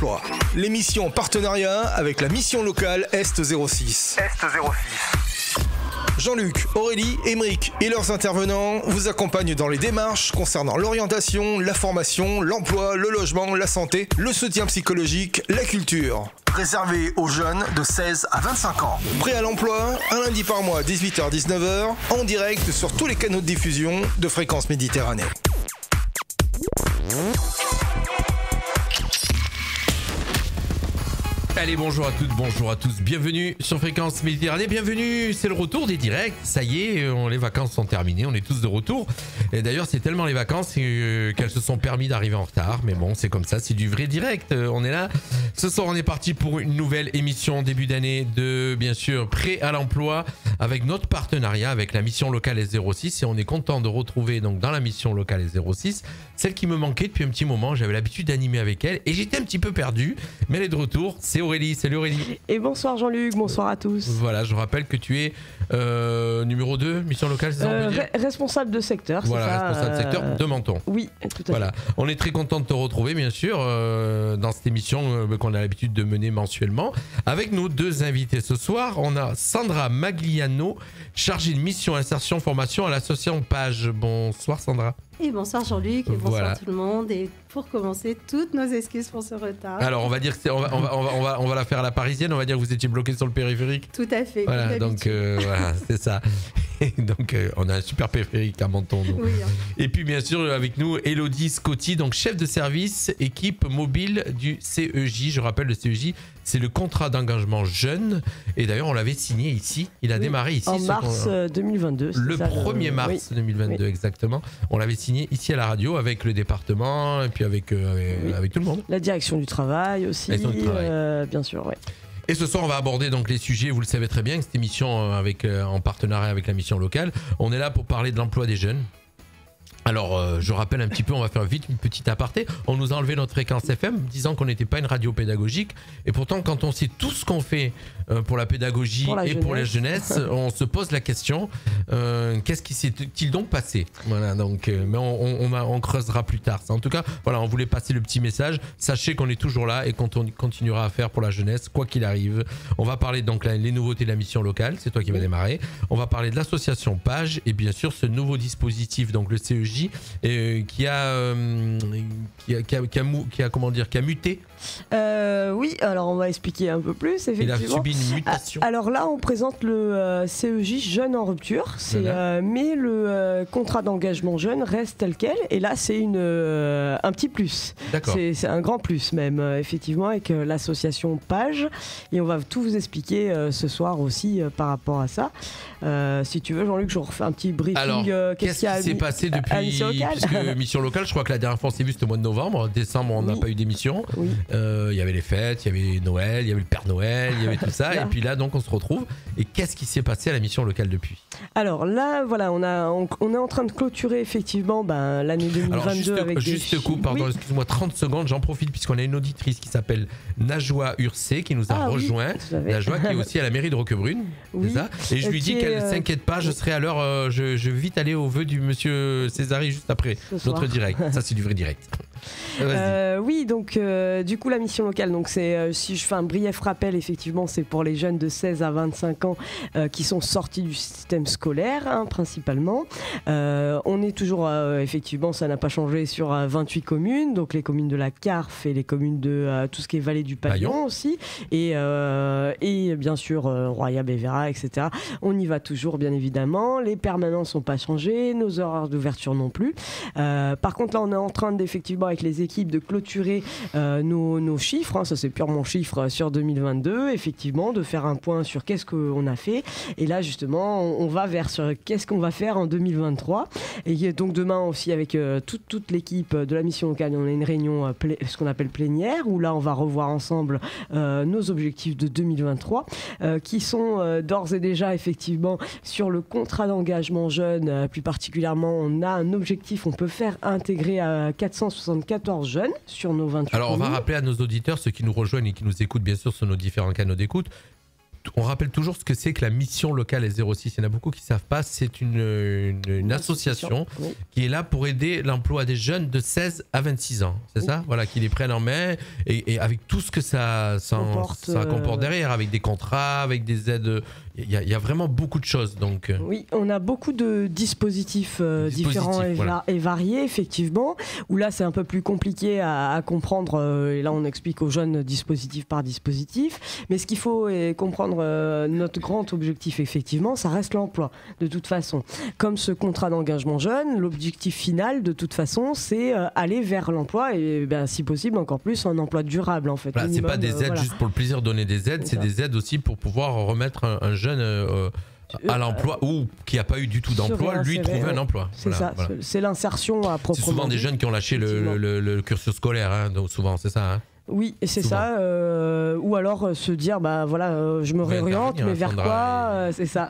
l'emploi. L'émission en partenariat avec la mission locale Est 06. Jean-Luc, Aurélie, Émeric et leurs intervenants vous accompagnent dans les démarches concernant l'orientation, la formation, l'emploi, le logement, la santé, le soutien psychologique, la culture. Réservé aux jeunes de 16 à 25 ans. Prêt à l'emploi, un lundi par mois, 18h-19h, en direct sur tous les canaux de diffusion de Fréquence Méditerranée. Allez, bonjour à toutes, bonjour à tous, bienvenue sur Fréquence Méditerranée, bienvenue, c'est le retour des directs, ça y est, les vacances sont terminées, on est tous de retour, et d'ailleurs c'est tellement les vacances qu'elles se sont permis d'arriver en retard, mais bon c'est comme ça, c'est du vrai direct, on est là, ce soir on est parti pour une nouvelle émission début d'année de, bien sûr, Prêt à l'emploi, avec notre partenariat avec la mission locale S06, et on est content de retrouver donc dans la mission locale S06, celle qui me manquait depuis un petit moment, j'avais l'habitude d'animer avec elle, et j'étais un petit peu perdu, mais elle est de retour, c'est Aurélie. Salut Aurélie. Et bonsoir Jean-Luc, bonsoir à tous. Voilà, je rappelle que tu es numéro 2, mission locale, c'est ça on peut dire responsable de secteur, voilà, c'est ça, responsable de secteur de Menton. Oui, tout à voilà. fait. On est très content de te retrouver, bien sûr, dans cette émission qu'on a l'habitude de mener mensuellement. Avec nos deux invités ce soir, on a Sandra Magliano, chargée de mission insertion formation à l'association Page. Bonsoir Sandra. Et bonsoir Jean-Luc, et bonsoir voilà. tout le monde. Et pour commencer, toutes nos excuses pour ce retard. Alors on va dire que on va la faire à la parisienne, on va dire que vous étiez bloqué sur le périphérique. Tout à fait. Voilà, donc voilà, c'est ça. Et donc on a un super périphérique à Menton. Oui, hein. Et puis bien sûr avec nous Elodie Scotti, donc chef de service équipe mobile du CEJ. Je rappelle, le CEJ, c'est le contrat d'engagement jeune. Et d'ailleurs on l'avait signé ici, il a démarré ici. En mars 2022. Le ça, 1er mars 2022 exactement. On l'avait signé ici à la radio avec le département et puis avec tout le monde. La direction du travail aussi, bien sûr, ouais. Et ce soir, on va aborder donc les sujets, vous le savez très bien, cette émission en partenariat avec la mission locale. On est là pour parler de l'emploi des jeunes. Alors, je rappelle un petit peu, on va faire vite une petite aparté. On nous a enlevé notre fréquence FM, disant qu'on n'était pas une radio pédagogique. Et pourtant, quand on sait tout ce qu'on fait pour la pédagogie pour la jeunesse, on se pose la question qu'est-ce qui s'est-il donc passé? Voilà, donc, mais on creusera plus tard. En tout cas, voilà, on voulait passer le petit message. Sachez qu'on est toujours là et qu'on continuera à faire pour la jeunesse, quoi qu'il arrive. On va parler donc les nouveautés de la mission locale, c'est toi qui vas démarrer. On va parler de l'association Page et bien sûr ce nouveau dispositif, donc le CEJ. Qui a muté. Oui, alors on va expliquer un peu plus, effectivement. Il a subi une mutation. Alors là, on présente le CEJ jeune en rupture, mais le contrat d'engagement jeune reste tel quel. Et là, c'est un petit plus. D'accord. C'est un grand plus même, effectivement, avec l'association Page. Et on va tout vous expliquer ce soir aussi par rapport à ça. Si tu veux, Jean-Luc, je refais un petit briefing. Alors, qu'est-ce qui s'est passé depuis puisque mission locale, je crois que la dernière fois on s'est vu c'était au mois de novembre. Décembre, on n'a pas eu d'émission. Oui. Il y avait les fêtes, il y avait Noël, il y avait le Père Noël, il y avait tout ça. Et puis là, donc, on se retrouve. Et qu'est-ce qui s'est passé à la mission locale depuis? Alors là, voilà, on est en train de clôturer effectivement l'année 2022 avec pardon, excuse-moi, 30 secondes, j'en profite puisqu'on a une auditrice qui s'appelle Najwa Ursé qui nous a rejoint. Najwa qui est aussi à la mairie de Roquebrune, c'est ça. Et je lui dis qu'elle ne s'inquiète pas, je serai à l'heure, je vais vite aller au vœu du monsieur Césari juste après notre direct. Ça, c'est du vrai direct. Oui, donc du coup la mission locale, donc c'est si je fais un brief rappel, effectivement c'est pour les jeunes de 16 à 25 ans qui sont sortis du système scolaire principalement. On est toujours effectivement, ça n'a pas changé, sur 28 communes, donc les communes de la Carfe et les communes de tout ce qui est vallée du Paillon aussi, et bien sûr Roya, Bévéra, etc. On y va toujours bien évidemment, les permanences n'ont pas changé, nos horaires d'ouverture non plus. Par contre là on est en train d'effectivement avec les équipes de clôturer nos chiffres, ça c'est purement chiffres sur 2022, effectivement, de faire un point sur qu'est-ce qu'on a fait, et là justement on va vers qu'est-ce qu'on va faire en 2023, et donc demain aussi avec toute l'équipe de la mission locale, on a une réunion ce qu'on appelle plénière, où là on va revoir ensemble nos objectifs de 2023 qui sont d'ores et déjà effectivement sur le contrat d'engagement jeune, plus particulièrement on a un objectif, on peut faire intégrer à 474 jeunes sur nos 28 Alors on va communes. rappeler à nos auditeurs, ceux qui nous rejoignent et qui nous écoutent bien sûr sur nos différents canaux d'écoute, On rappelle toujours ce que c'est que la mission locale S06. Il y en a beaucoup qui ne savent pas. C'est une association qui est là pour aider l'emploi des jeunes de 16 à 26 ans. C'est ça, voilà, qui les prennent en main et avec tout ce que ça comporte derrière, avec des contrats, avec des aides. Il y a vraiment beaucoup de choses. Donc. Oui, on a beaucoup de dispositifs différents et variés, effectivement, où là c'est un peu plus compliqué à comprendre, et là on explique aux jeunes dispositif par dispositif, mais ce qu'il faut comprendre, notre grand objectif, effectivement, ça reste l'emploi, de toute façon. Comme ce contrat d'engagement jeune, l'objectif final, de toute façon, c'est aller vers l'emploi, et si possible, encore plus, un emploi durable, en fait. Voilà, c'est pas des aides juste pour le plaisir de donner des aides, c'est des aides aussi pour pouvoir remettre un jeune à l'emploi ou qui n'a pas eu du tout d'emploi, lui trouver un emploi. C'est ça, c'est l'insertion à proprement. C'est souvent des jeunes qui ont lâché le cursus scolaire, hein, donc souvent, c'est ça. Hein. Oui, et c'est ça. Ou alors se dire, je me réoriente, mais vers quoi c'est ça.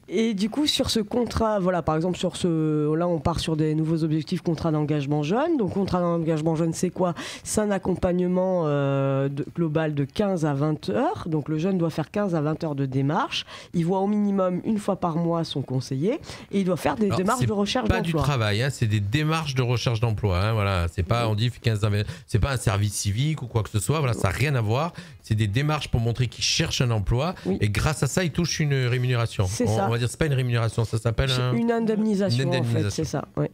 Et du coup, sur ce contrat, voilà, par exemple, là, on part sur des nouveaux objectifs, contrat d'engagement jeune. Donc, contrat d'engagement jeune, c'est quoi? C'est un accompagnement global de 15 à 20 heures. Donc, le jeune doit faire 15 à 20 heures de démarche. Il voit au minimum une fois par mois son conseiller et il doit faire des démarches de recherche d'emploi. C'est pas du travail, hein, c'est des démarches de recherche d'emploi. Hein, voilà, c'est pas, on dit 15 à 20, c'est pas un service civique ou quoi que ce soit, voilà, ça n'a rien à voir. C'est des démarches pour montrer qu'ils cherchent un emploi et grâce à ça, ils touchent une rémunération. On va dire, c'est pas une rémunération, ça s'appelle une indemnisation. En fait, c'est ça. Ouais.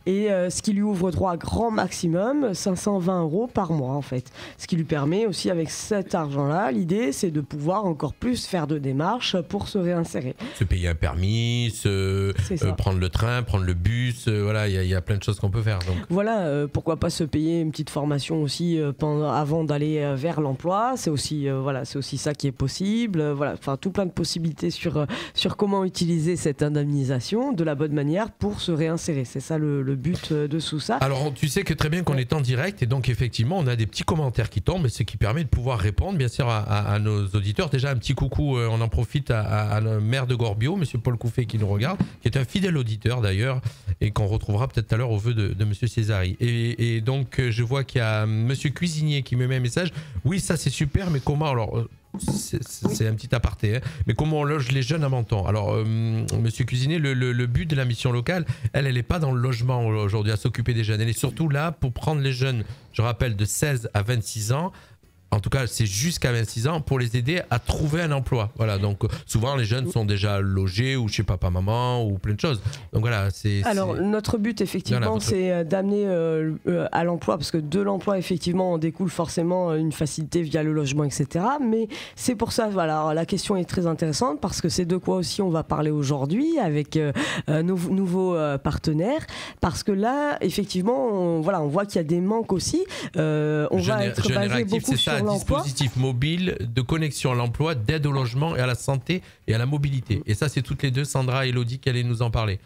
Et ce qui lui ouvre droit à grand maximum 520 € par mois, en fait. Ce qui lui permet aussi, avec cet argent-là, l'idée, c'est de pouvoir encore plus faire de démarches pour se réinsérer. Se payer un permis, prendre le train, prendre le bus, voilà, il y a plein de choses qu'on peut faire. Donc. Voilà, pourquoi pas se payer une petite formation aussi avant d'aller vers l'emploi. C'est aussi ça qui est possible. Voilà, enfin tout plein de possibilités sur comment utiliser cette indemnisation de la bonne manière pour se réinsérer. C'est ça le but de tout ça. Alors tu sais que très bien qu'on est en direct et donc effectivement on a des petits commentaires qui tombent, ce qui permet de pouvoir répondre bien sûr à nos auditeurs. Déjà un petit coucou, on en profite à le maire de Gorbio, monsieur Paul Couffet qui nous regarde, qui est un fidèle auditeur d'ailleurs et qu'on retrouvera peut-être tout à l'heure au vœu de monsieur Césari. Et donc je vois qu'il y a monsieur Cuisinier qui me met un message. Oui, ça c'est super, mais comment alors c'est un petit aparté, hein, mais comment on loge les jeunes à Menton? Alors, monsieur Cuisinier, le but de la mission locale, elle n'est pas dans le logement aujourd'hui, à s'occuper des jeunes. Elle est surtout là pour prendre les jeunes, je rappelle, de 16 à 26 ans. En tout cas, c'est jusqu'à 26 ans pour les aider à trouver un emploi. Voilà, donc souvent les jeunes sont déjà logés ou chez papa, maman ou plein de choses. Donc voilà, Alors notre but effectivement, c'est d'amener à l'emploi, parce que de l'emploi effectivement, on découle forcément une facilité via le logement, etc. Mais c'est pour ça, voilà, alors, la question est très intéressante parce que c'est de quoi aussi on va parler aujourd'hui avec nos nouveaux partenaires. Parce que là, effectivement, on voit qu'il y a des manques aussi. On va être basé beaucoup sur dispositif mobile de connexion à l'emploi, d'aide au logement et à la santé et à la mobilité. Et ça, c'est toutes les deux, Sandra et Elodie, qui allaient nous en parler.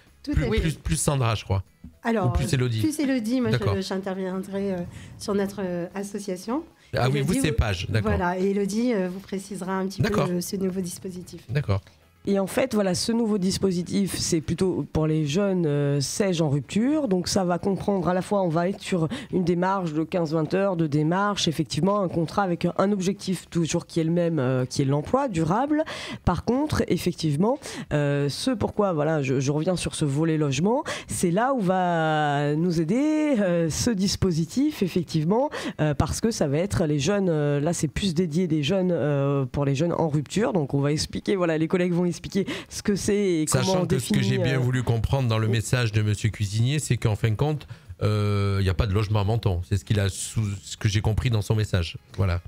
Plus Sandra, je crois. Alors, ou plus Elodie. Plus Elodie, moi j'interviendrai sur notre association. Ah Elodie, oui, vous, c'est Page, d'accord. Voilà, et Elodie vous précisera un petit peu ce nouveau dispositif. D'accord. Et en fait, voilà, ce nouveau dispositif, c'est plutôt pour les jeunes sèches en rupture. Donc ça va comprendre à la fois, on va être sur une démarche de 15-20 heures de démarche, effectivement, un contrat avec un objectif toujours qui est le même, qui est l'emploi durable. Par contre, effectivement, ce pourquoi, voilà, je reviens sur ce volet logement, c'est là où va nous aider ce dispositif, effectivement, parce que ça va être les jeunes, là c'est plus dédié des jeunes, pour les jeunes en rupture. Donc on va expliquer, voilà, les collègues vont expliquer ce que c'est et comment on définit. Sachant que ce que j'ai bien voulu comprendre dans le message de monsieur Cuisinier, c'est qu'en fin de compte, il n'y a pas de logement à Menton. C'est ce ce que j'ai compris dans son message. Voilà.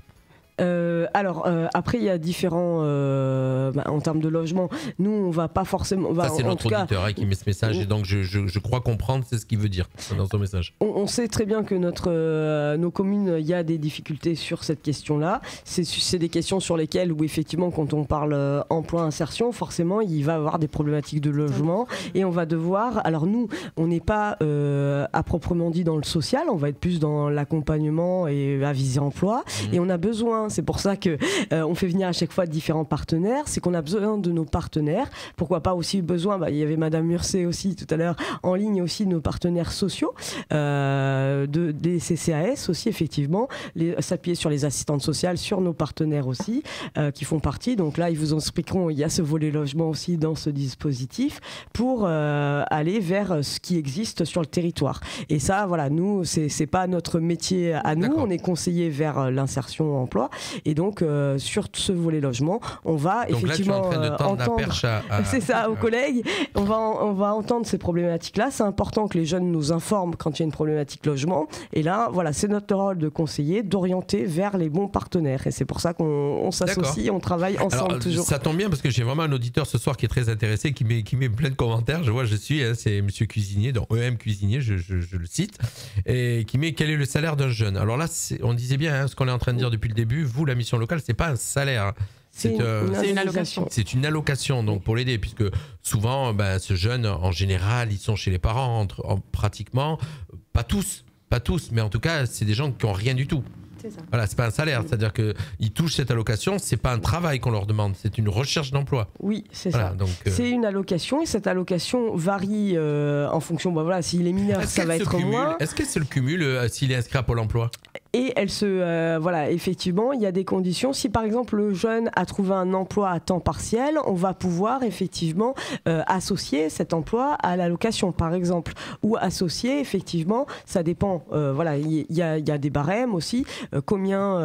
Après il y a différents en termes de logement, nous on va pas forcément ça c'est notre auditeur qui met ce message et donc je crois comprendre c'est ce qu'il veut dire dans son message. On sait très bien que nos communes, il y a des difficultés sur cette question là, c'est des questions sur lesquelles où effectivement quand on parle emploi insertion, forcément il va y avoir des problématiques de logement et on va devoir, alors nous on n'est pas à proprement dit dans le social, on va être plus dans l'accompagnement et à viser emploi et on a besoin Hein. C'est pour ça que on fait venir à chaque fois différents partenaires. C'est qu'on a besoin de nos partenaires. Pourquoi pas aussi besoin, il y avait Madame Murcé aussi tout à l'heure en ligne, aussi de nos partenaires sociaux, des CCAS aussi effectivement, s'appuyer sur les assistantes sociales, sur nos partenaires aussi qui font partie. Donc là, ils vous expliqueront, il y a ce volet logement aussi dans ce dispositif pour aller vers ce qui existe sur le territoire. Et ça, voilà, nous, c'est pas notre métier à nous. On est conseillé vers l'insertion emploi. Et donc, sur ce volet logement, on va donc effectivement là, tu es en train de tendre entendre, la perche c'est ça, aux collègues. On va entendre ces problématiques-là. C'est important que les jeunes nous informent quand il y a une problématique logement. Et là, voilà, c'est notre rôle de conseiller, d'orienter vers les bons partenaires. Et c'est pour ça qu'on s'associe, on travaille ensemble. Alors, toujours. Ça tombe bien parce que j'ai vraiment un auditeur ce soir qui est très intéressé, qui met plein de commentaires. Je vois, c'est Monsieur Cuisinier, donc EM Cuisinier, je le cite, et qui met quel est le salaire d'un jeune. Alors là, on disait bien ce qu'on est en train de dire depuis le début. Vous, la mission locale, c'est pas un salaire. C'est une allocation. C'est une allocation, donc pour l'aider, puisque souvent, ce jeune, en général, ils sont chez les parents, pratiquement, pas tous, mais en tout cas, c'est des gens qui n'ont rien du tout. C'est ça. Voilà, c'est pas un salaire, c'est-à-dire qu'ils touchent cette allocation, c'est pas un travail qu'on leur demande, c'est une recherche d'emploi. Oui, c'est voilà, ça. Donc, c'est une allocation et cette allocation varie en fonction, s'il est mineur, ça va être moins. Est-ce que c'est le cumul s'il est inscrit à Pôle emploi ? Et elle effectivement, il y a des conditions. Si par exemple le jeune a trouvé un emploi à temps partiel, on va pouvoir effectivement associer cet emploi à l'allocation, par exemple, ou associer effectivement. Ça dépend. Il y a des barèmes aussi. De combien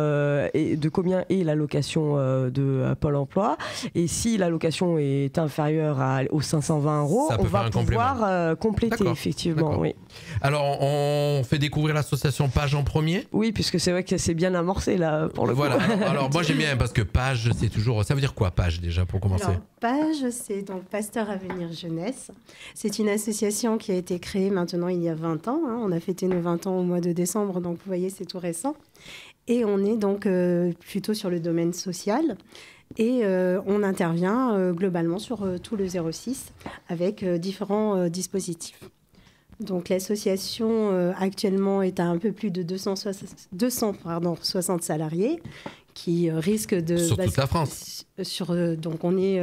est l'allocation de Pôle emploi. Et si l'allocation est inférieure aux 520 €, on va pouvoir compléter effectivement. Oui. Alors on fait découvrir l'association Page en premier. Oui, puisque c'est vrai que c'est bien amorcé là pour le coup. Voilà. Alors moi j'aime bien parce que Page, c'est toujours. Ça veut dire quoi Page déjà pour commencer? Alors, Page, c'est donc Pasteur Avenir Jeunesse. C'est une association qui a été créée maintenant il y a 20 ans. Hein. On a fêté nos 20 ans au mois de décembre, donc vous voyez, c'est tout récent. Et on est donc plutôt sur le domaine social. Et on intervient globalement sur tout le 06 avec différents dispositifs. Donc l'association actuellement est à un peu plus de 260 salariés qui risquent de... Sur toute la France. Donc on est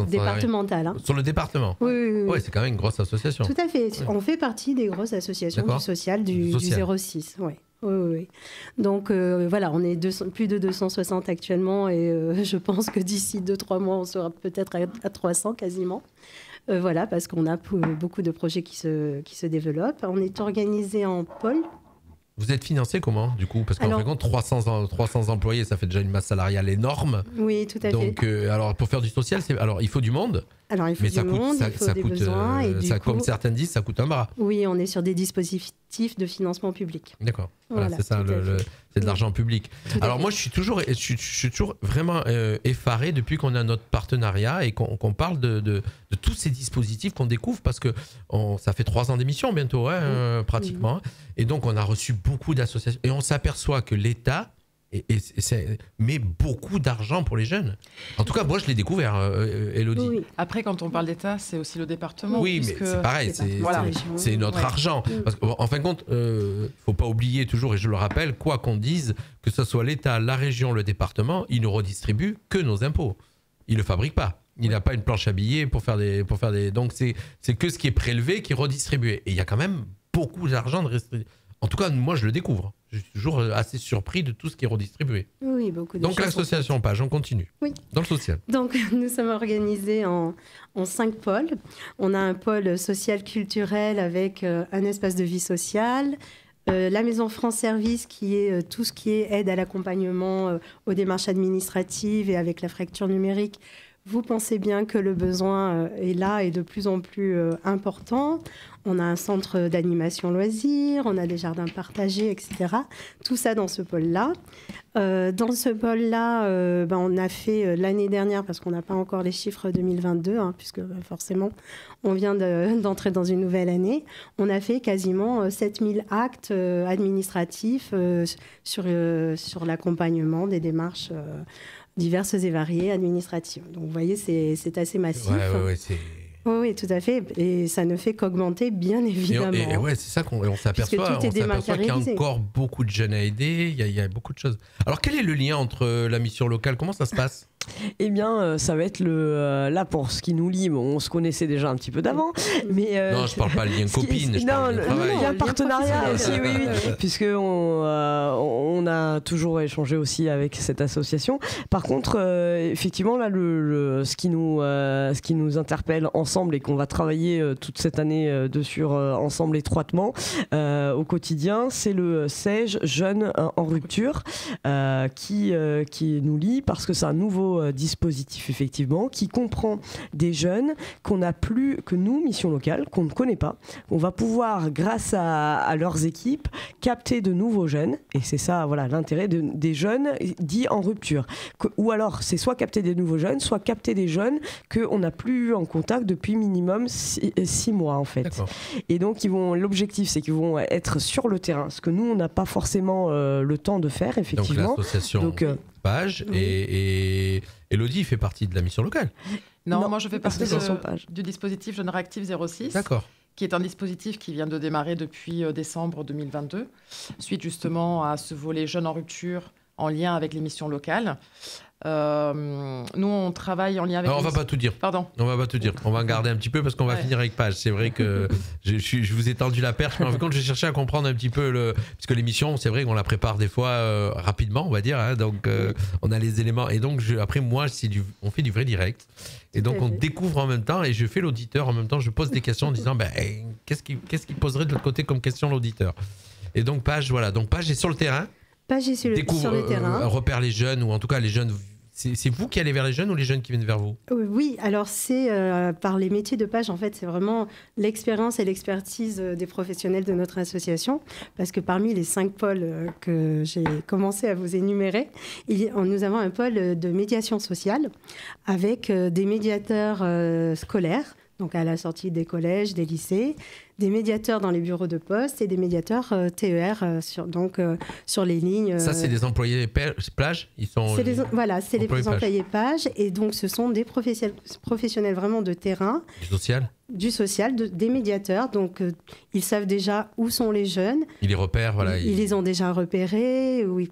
départemental. Hein. Sur le département. Oui. Ouais, c'est quand même une grosse association. Tout à fait. Oui. On fait partie des grosses associations du social du 06. Ouais. Oui. Donc voilà, on est plus de 260 actuellement et je pense que d'ici 2-3 mois, on sera peut-être à 300 quasiment. Voilà, parce qu'on a beaucoup de projets qui se développent. On est organisé en pôle. Vous êtes financé comment, du coup? Parce qu'en fait, 300 employés, ça fait déjà une masse salariale énorme. Oui, tout à fait. Donc, alors, pour faire du social, il faut du monde. Alors, il faut du monde, il faut des besoins. Et du coup, comme certains disent, ça coûte un bras. Oui, on est sur des dispositifs de financement public. D'accord. Voilà, c'est ça, c'est de l'argent public. Alors moi, je suis toujours vraiment effaré depuis qu'on a notre partenariat et qu'on parle de tous ces dispositifs qu'on découvre parce que ça fait 3 ans d'émission bientôt, pratiquement. Oui. Et donc, on a reçu beaucoup d'associations et on s'aperçoit que l'État met beaucoup d'argent pour les jeunes. En tout cas, moi, je l'ai découvert, Élodie. Oui. Après, quand on parle d'État, c'est aussi le département. Oui, mais c'est pareil, c'est notre argent. Parce qu'en fin de compte, il ne faut pas oublier toujours, et je le rappelle, quoi qu'on dise, que ce soit l'État, la région, le département, il ne redistribue que nos impôts. Il ne le fabrique pas. Il n'a pas une planche à billets pour faire des... Donc, c'est que ce qui est prélevé qui est redistribué. Et il y a quand même beaucoup d'argent de restriction. En tout cas, moi, je le découvre. Je suis toujours assez surpris de tout ce qui est redistribué. Oui, beaucoup de Donc, l'association Page, on continue. Oui. Dans le social. Donc, nous sommes organisés en 5 pôles. On a un pôle social-culturel avec un espace de vie sociale, la Maison France Service qui est tout ce qui est aide à l'accompagnement aux démarches administratives et avec la fracture numérique. Vous pensez bien que le besoin est là et de plus en plus important. On a un centre d'animation loisirs, on a des jardins partagés, etc. Tout ça dans ce pôle-là. Dans ce pôle-là, on a fait l'année dernière, parce qu'on n'a pas encore les chiffres 2022, puisque forcément, on vient d'entrer dans une nouvelle année. On a fait quasiment 7000 actes administratifs sur l'accompagnement des démarches diverses et variées administratives. Donc, vous voyez, c'est assez massif. Ouais, Oui, tout à fait. Et ça ne fait qu'augmenter, bien évidemment. Et ouais, c'est ça qu'on s'aperçoit. Puisque tout est On s'aperçoit qu'il y a dématérialisé. encore beaucoup de jeunes à aider. Il y a beaucoup de choses. Alors, quel est le lien entre la mission locale? Comment ça se passe? Eh bien, ça va être là pour ce qui nous lie. Bon, on se connaissait déjà un petit peu d'avant, mais Non, je parle pas de lien copine, je parle de travail. il y a un Lien partenariat aussi, professionnel. oui, puisque on a toujours échangé aussi avec cette association. Par contre, effectivement, là, ce qui nous interpelle ensemble et qu'on va travailler toute cette année dessus ensemble étroitement au quotidien, c'est le SAIG Jeunes en rupture qui nous lie parce que c'est un nouveau dispositif effectivement qui comprend des jeunes que nous, mission locale, qu'on ne connaît pas. On va pouvoir, grâce à leurs équipes, capter de nouveaux jeunes, et c'est ça, voilà, l'intérêt des jeunes dits en rupture. Ou alors, c'est soit capter des nouveaux jeunes, soit capter des jeunes qu'on n'a plus eu en contact depuis minimum 6 mois en fait. D'accord. Et donc, l'objectif, c'est qu'ils vont être sur le terrain, ce que nous, on n'a pas forcément le temps de faire, effectivement. Donc, l'association Donc, Page oui. et Elodie fait partie de la mission locale. Non, Non, moi je fais partie association Page. du dispositif Jeunes Réactifs 06, D'accord. qui est un dispositif qui vient de démarrer depuis décembre 2022, suite justement à ce volet Jeunes en rupture en lien avec les missions locales. Nous, on travaille en lien avec... Alors, on va pas tout dire. Pardon. On va pas tout dire. On va en garder un petit peu parce qu'on va Ouais. finir avec Page. C'est vrai que je vous ai tendu la perche, mais en fin de compte, j'ai cherché à comprendre un petit peu puisque l'émission, c'est vrai qu'on la prépare des fois rapidement, on va dire. Hein, donc, on a les éléments. Et donc, après, moi, on fait du vrai direct. Et donc, Tout à on fait. découvre en même temps et je fais l'auditeur en même temps. Je pose des questions en disant, qu'est-ce qu'il poserait de l'autre côté comme question l'auditeur? Et donc, Page, voilà. Donc, Page est sur le terrain. Page est sur Découvre, le terrain. repère les jeunes, ou en tout cas, les jeunes. C'est vous qui allez vers les jeunes ou les jeunes qui viennent vers vous? Oui, alors c'est par les métiers de Page, en fait, c'est vraiment l'expérience et l'expertise des professionnels de notre association, parce que parmi les 5 pôles que j'ai commencé à vous énumérer, nous avons un pôle de médiation sociale avec des médiateurs scolaires, donc à la sortie des collèges, des lycées, des médiateurs dans les bureaux de poste et des médiateurs TER sur les lignes. Ça, c'est des employés plage? Ils sont. C'est les employés Page. employés Page, et donc ce sont des professionnels vraiment de terrain, Du social? du social, des médiateurs. Donc ils savent déjà où sont les jeunes, Ils les repèrent, voilà. ils les ont déjà repérés, ou ils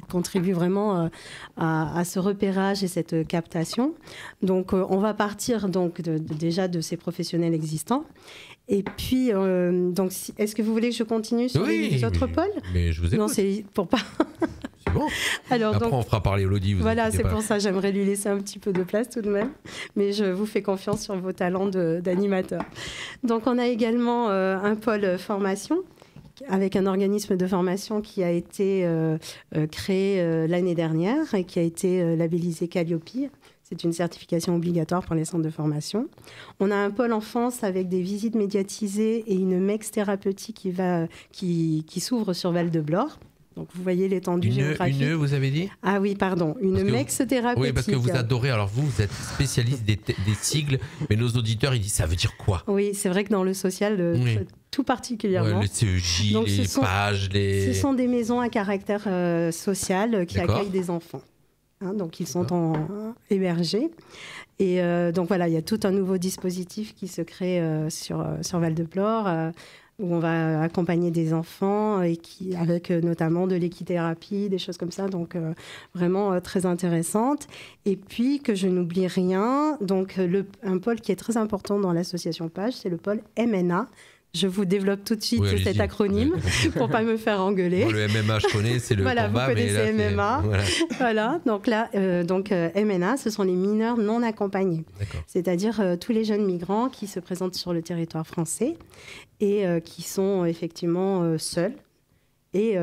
contribuent vraiment à ce repérage et cette captation. Donc on va partir donc déjà de ces professionnels existants. Et puis, est-ce que vous voulez que je continue sur les autres pôles? Mais je vous écoute. Non, c'est pour pas. C'est bon. Alors, Après, on fera parler Elodie. Voilà, c'est pour ça, j'aimerais lui laisser un petit peu de place tout de même. Mais je vous fais confiance sur vos talents d'animateur. Donc, on a également un pôle formation avec un organisme de formation qui a été créé l'année dernière et qui a été labellisé Calliope. C'est une certification obligatoire pour les centres de formation. On a un pôle enfance avec des visites médiatisées et une MEX thérapeutique qui s'ouvre sur Val-de-Blore. Donc, vous voyez l'étendue géographique. Une vous avez dit? Ah oui, pardon. Une MEX thérapeutique. Oui, parce que vous adorez. Alors, vous êtes spécialiste des sigles, mais nos auditeurs, ils disent ça veut dire quoi? Oui, c'est vrai que dans le social, Oui. tout particulièrement. Ouais, les CEJ, Donc, pages, Ce sont des maisons à caractère social qui D'accord. accueillent des enfants. Donc, ils sont hébergés. Et donc, voilà, il y a tout un nouveau dispositif qui se crée sur Val-de-Blore, où on va accompagner des enfants avec notamment de l'équithérapie, des choses comme ça. Donc, vraiment très intéressante. Et puis, que je n'oublie rien, donc un pôle qui est très important dans l'association Page, c'est le pôle MNA. Je vous développe tout de suite cet acronyme pour pas me faire engueuler. Bon, le MMA, je connais, c'est le voilà, combat. vous connaissez mais là, MMA. Voilà, donc là, MNA, ce sont les mineurs non accompagnés. D'accord. C'est-à-dire tous les jeunes migrants qui se présentent sur le territoire français et qui sont effectivement seuls. Et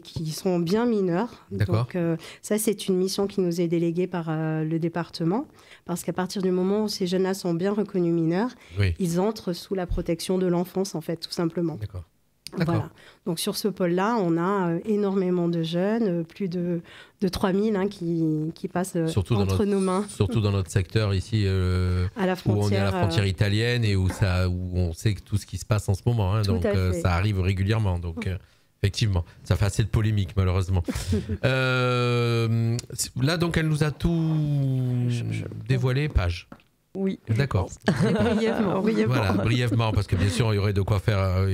qui sont bien mineurs. D'accord. Donc ça, c'est une mission qui nous est déléguée par le département, parce qu'à partir du moment où ces jeunes-là sont bien reconnus mineurs, Oui. ils entrent sous la protection de l'enfance, en fait, tout simplement. D'accord. Voilà. Donc sur ce pôle-là, on a énormément de jeunes, plus de 3000 qui passent entre nos mains. Surtout dans notre secteur ici, à la frontière, où on est à la frontière italienne et où on sait que tout ce qui se passe en ce moment. Hein, donc ça arrive régulièrement. Donc effectivement, ça fait assez de polémique malheureusement. Là donc elle nous a tout dévoilé, Page. Oui. D'accord. Brièvement. Voilà, brièvement, parce que bien sûr, il y aurait de quoi faire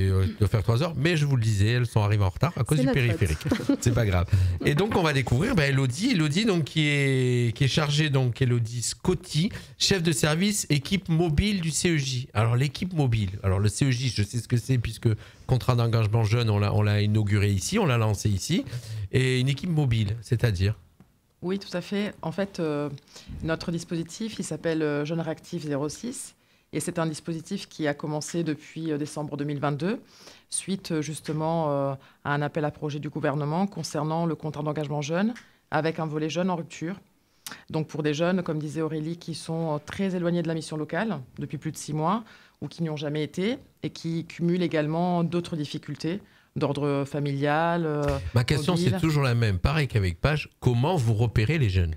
3 heures. Mais je vous le disais, elles sont arrivées en retard à cause C'est du notre périphérique. C'est pas grave. Et donc, on va découvrir Elodie. Elodie, donc, qui est chargée, donc, Elodie Scotti, chef de service équipe mobile du CEJ. Alors, l'équipe mobile. Alors, le CEJ, je sais ce que c'est, puisque contrat d'engagement jeune, on l'a inauguré ici, on l'a lancé ici. Et une équipe mobile, c'est-à-dire? Oui, tout à fait. En fait, notre dispositif, il s'appelle Jeunes Réactifs 06. Et c'est un dispositif qui a commencé depuis décembre 2022, suite justement à un appel à projet du gouvernement concernant le contrat d'engagement jeune, avec un volet jeune en rupture. Donc pour des jeunes, comme disait Aurélie, qui sont très éloignés de la mission locale depuis plus de 6 mois, ou qui n'y ont jamais été, et qui cumulent également d'autres difficultés d'ordre familial. Ma question, mobile. c'est toujours la même. Pareil qu'avec Page, comment vous repérez les jeunes?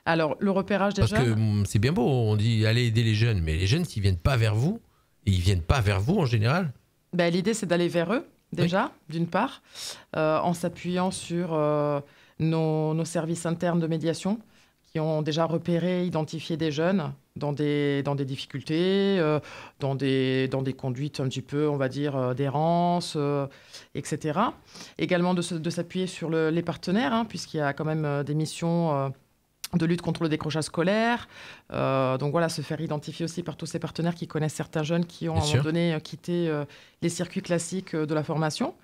Alors, le repérage des Parce jeunes... que c'est bien beau, on dit allez aider les jeunes, mais les jeunes, s'ils viennent pas vers vous, et ils viennent pas vers vous en général. Ben, l'idée, c'est d'aller vers eux, déjà, d'une part, en s'appuyant sur nos services internes de médiation, qui ont déjà repéré, identifié des jeunes dans des difficultés, dans des conduites un petit peu, on va dire, d'errance, etc. Également de s'appuyer sur les partenaires, hein, puisqu'il y a quand même des missions de lutte contre le décrochage scolaire. Donc voilà, se faire identifier aussi par tous ces partenaires qui connaissent certains jeunes qui ont Bien à un sûr. moment donné quitté les circuits classiques de la formation.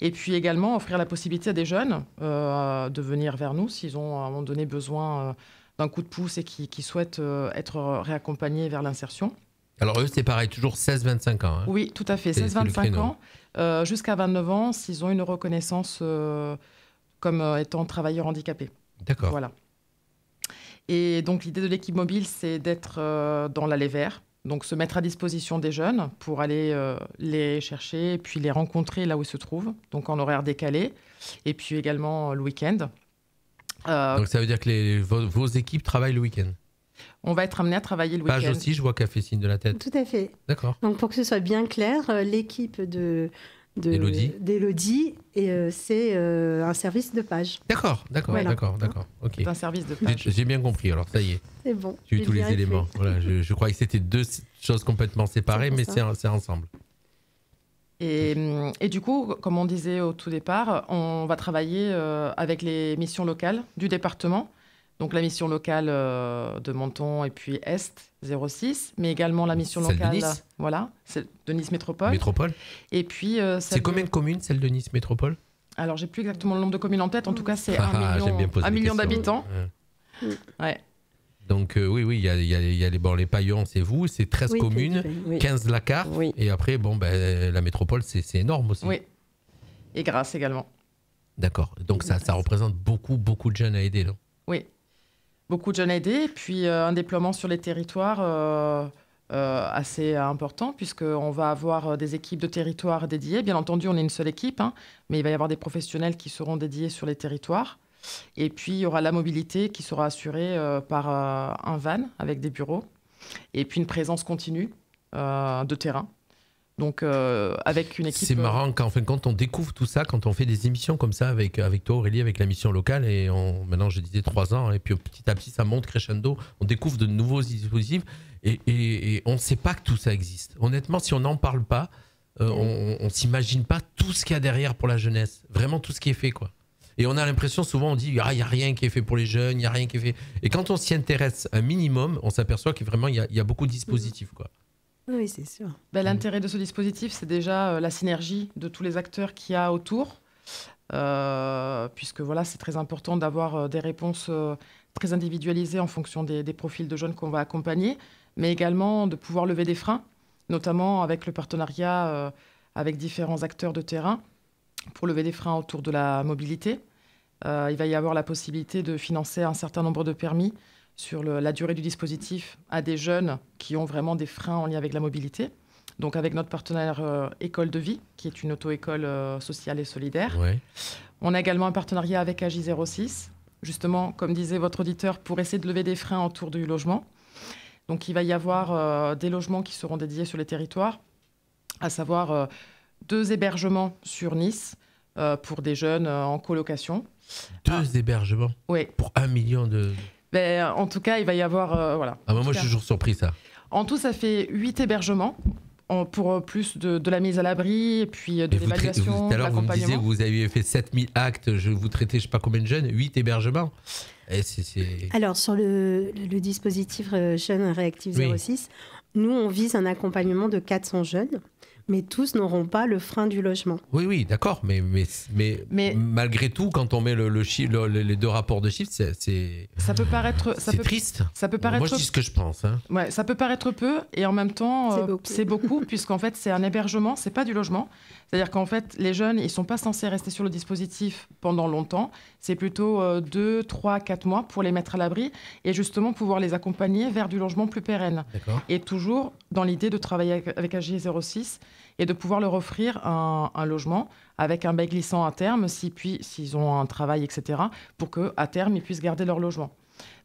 Et puis également offrir la possibilité à des jeunes de venir vers nous s'ils ont à un moment donné besoin d'un coup de pouce et qui souhaitent être réaccompagnés vers l'insertion. Alors eux, c'est pareil, toujours 16-25 ans. Hein. Oui, tout à fait, C'est le 16-25 créneau. ans, jusqu'à 29 ans, s'ils ont une reconnaissance comme étant travailleurs handicapés. D'accord. Voilà. Et donc l'idée de l'équipe mobile, c'est d'être dans l'allée vert, donc se mettre à disposition des jeunes pour aller les chercher et puis les rencontrer là où ils se trouvent, donc en horaire décalé, et puis également le week-end. Donc ça veut dire que vos équipes travaillent le week-end. On va être amené à travailler le Page week-end. aussi, je vois qu'elle fait signe de la tête. Tout à fait. D'accord. Donc pour que ce soit bien clair, l'équipe D'Élodie. d'Élodie, c'est un service de Page. D'accord. Voilà. Ok. C'est un service de page. J'ai bien compris, alors ça y est. C'est bon. J'ai eu j'ai tous les bien fait. éléments. Voilà, je croyais que c'était deux choses complètement séparées, C'est mais pour c'est ensemble. Et du coup, comme on disait au tout départ, on va travailler avec les missions locales du département. Donc la mission locale de Menton et puis Est 06, mais également la mission Celle de locale Nice. voilà, c'est de Nice Métropole. Métropole. Et puis C'est celle combien de communes, celle de Nice Métropole? Alors j'ai plus exactement le nombre de communes en tête. En tout cas, c'est J'aime bien poser 1 des million questions. d'habitants. Ouais. Donc oui, il y a les paillons, c'est vous, c'est 13 Oui, communes, Oui. 15 la carte, Oui. et après, la métropole, c'est énorme aussi. Oui. Et Grasse également. D'accord. Donc ça représente beaucoup de jeunes à aider. Donc. Oui. Beaucoup de jeunes aidés, puis un déploiement sur les territoires assez important, puisqu'on va avoir des équipes de territoire dédiées. Bien entendu, on est une seule équipe, hein, mais il va y avoir des professionnels qui seront dédiés sur les territoires. Et puis, il y aura la mobilité qui sera assurée par un van avec des bureaux, et puis une présence continue de terrain. Donc, avec une équipe... C'est marrant qu'en fin de compte, on découvre tout ça quand on fait des émissions comme ça avec toi, Aurélie, avec la mission locale. Et maintenant, je disais 3 ans, et puis petit à petit, ça monte crescendo. On découvre de nouveaux dispositifs et on ne sait pas que tout ça existe. Honnêtement, si on n'en parle pas, on ne s'imagine pas tout ce qu'il y a derrière pour la jeunesse. Vraiment tout ce qui est fait, quoi. Et on a l'impression, souvent, on dit il n'y a rien qui est fait pour les jeunes, il n'y a rien qui est fait. Et quand on s'y intéresse un minimum, on s'aperçoit qu'il y a beaucoup de dispositifs, quoi. Oui, c'est sûr. L'intérêt de ce dispositif, c'est déjà la synergie de tous les acteurs qu'il y a autour, puisque voilà, c'est très important d'avoir des réponses très individualisées en fonction des profils de jeunes qu'on va accompagner, mais également de pouvoir lever des freins, notamment avec le partenariat avec différents acteurs de terrain, pour lever des freins autour de la mobilité. Il va y avoir la possibilité de financer un certain nombre de permis sur la durée du dispositif à des jeunes qui ont vraiment des freins en lien avec la mobilité. Donc avec notre partenaire École de Vie, qui est une auto-école sociale et solidaire. Ouais. On a également un partenariat avec AJ06, justement, comme disait votre auditeur, pour essayer de lever des freins autour du logement. Donc il va y avoir des logements qui seront dédiés sur les territoires, à savoir 2 hébergements sur Nice pour des jeunes en colocation. 2 hébergements Oui. pour 1 million de... En tout cas, il va y avoir... voilà. Ah, moi, je suis toujours surpris, ça. En tout, ça fait 8 hébergements pour plus de la mise à l'abri et puis de l'évaluation, tout à l'heure, vous me disiez l'accompagnement. que vous aviez fait 7000 actes, je vous traitais je sais pas combien de jeunes, 8 hébergements. Et Alors, sur le dispositif Jeunes Réactifs Oui. 06, nous, on vise un accompagnement de 400 jeunes, mais tous n'auront pas le frein du logement. Oui, d'accord, mais malgré tout, quand on met les deux rapports de chiffres, c'est Ça peut paraître... triste. Ça peut paraître... Moi, je dis ce que je pense. Hein. Ouais, ça peut paraître peu et en même temps, C'est beaucoup. puisqu'en fait, c'est un hébergement, c'est pas du logement. C'est-à-dire qu'en fait, les jeunes, ils sont pas censés rester sur le dispositif pendant longtemps. C'est plutôt 2, 3, 4 mois pour les mettre à l'abri et justement pouvoir les accompagner vers du logement plus pérenne. D'accord. Et toujours dans l'idée de travailler avec AJ06 et de pouvoir leur offrir un logement avec un bail glissant à terme, s'ils ont un travail, etc., pour qu'à terme, ils puissent garder leur logement.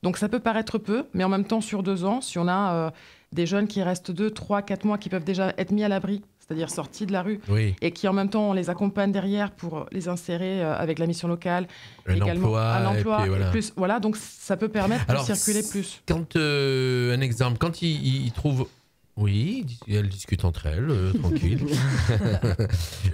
Donc ça peut paraître peu, mais en même temps, sur 2 ans, si on a des jeunes qui restent 2, 3, 4 mois, qui peuvent déjà être mis à l'abri, c'est-à-dire sortis de la rue, Oui. et qui en même temps, on les accompagne derrière pour les insérer avec la mission locale, Un également emploi, un emploi, et puis voilà. et plus, voilà, donc ça peut permettre Alors, de circuler plus. Quand, un exemple, quand ils trouvent... Oui, elles discutent entre elles, tranquille.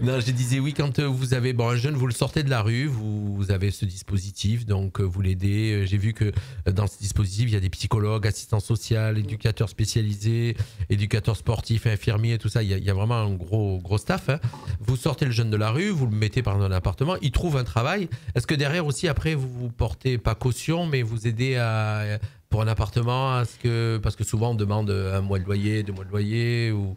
Non, je disais oui, quand vous avez un jeune, vous le sortez de la rue, vous avez ce dispositif, donc vous l'aidez. J'ai vu que dans ce dispositif, il y a des psychologues, assistants sociaux, éducateurs spécialisés, éducateurs sportifs, infirmiers, tout ça. Il y a vraiment un gros staff. Hein. Vous sortez le jeune de la rue, vous le mettez par un appartement, il trouve un travail. Est-ce que derrière aussi, après, vous portez pas caution, mais vous aidez pour un appartement, parce que souvent on demande 1 mois de loyer, 2 mois de loyer ou...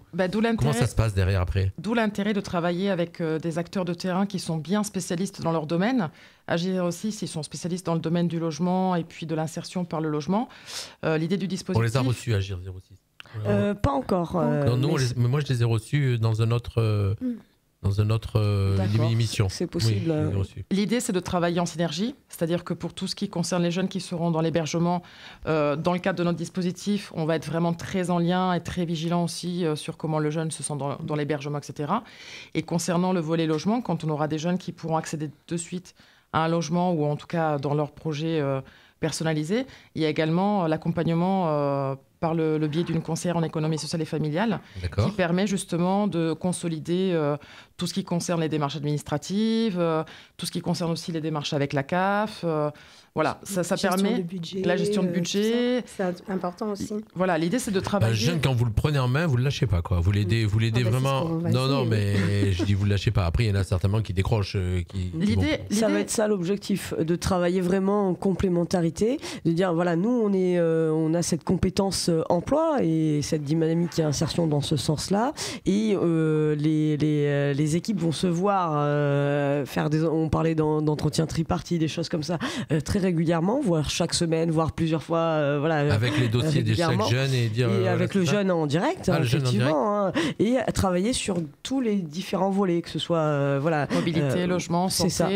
Comment ça se passe derrière après? D'où l'intérêt de travailler avec des acteurs de terrain qui sont bien spécialistes dans leur domaine. AJ06, ils sont spécialistes dans le domaine du logement et puis de l'insertion par le logement. L'idée du dispositif... On les a reçus à AJ06. Pas encore. Non, nous, mais moi je les ai reçus dans un autre... Dans une autre D'accord, émission. c'est possible. Oui, je l'ai reçu. L'idée, c'est de travailler en synergie, c'est-à-dire que pour tout ce qui concerne les jeunes qui seront dans l'hébergement, dans le cadre de notre dispositif, on va être vraiment très en lien et très vigilant aussi sur comment le jeune se sent dans l'hébergement, etc. Et concernant le volet logement, quand on aura des jeunes qui pourront accéder de suite à un logement ou en tout cas dans leur projet personnalisé, il y a également l'accompagnement par le biais d'une conseillère en économie sociale et familiale qui permet justement de consolider tout ce qui concerne les démarches administratives, tout ce qui concerne aussi les démarches avec la CAF. Voilà, ça permet la gestion de budget. C'est important aussi. Voilà, l'idée c'est de travailler. Le jeune, quand vous le prenez en main, vous le lâchez pas, quoi. Vous l'aidez vraiment. Non, mais je dis vous le lâchez pas. Après, il y en a certainement qui décrochent. L'idée, ça va être ça l'objectif, de travailler vraiment en complémentarité, de dire voilà, nous on a cette compétence emploi et cette dynamique et insertion dans ce sens-là, et les équipes vont se voir faire on parlait d'entretien tripartite, des choses comme ça, très régulièrement, voire chaque semaine, voire plusieurs fois, voilà. Avec les dossiers de chaque jeune et dire. Et avec le jeune en direct, effectivement, et travailler sur tous les différents volets, que ce soit voilà. Mobilité, logement, santé. C'est ça.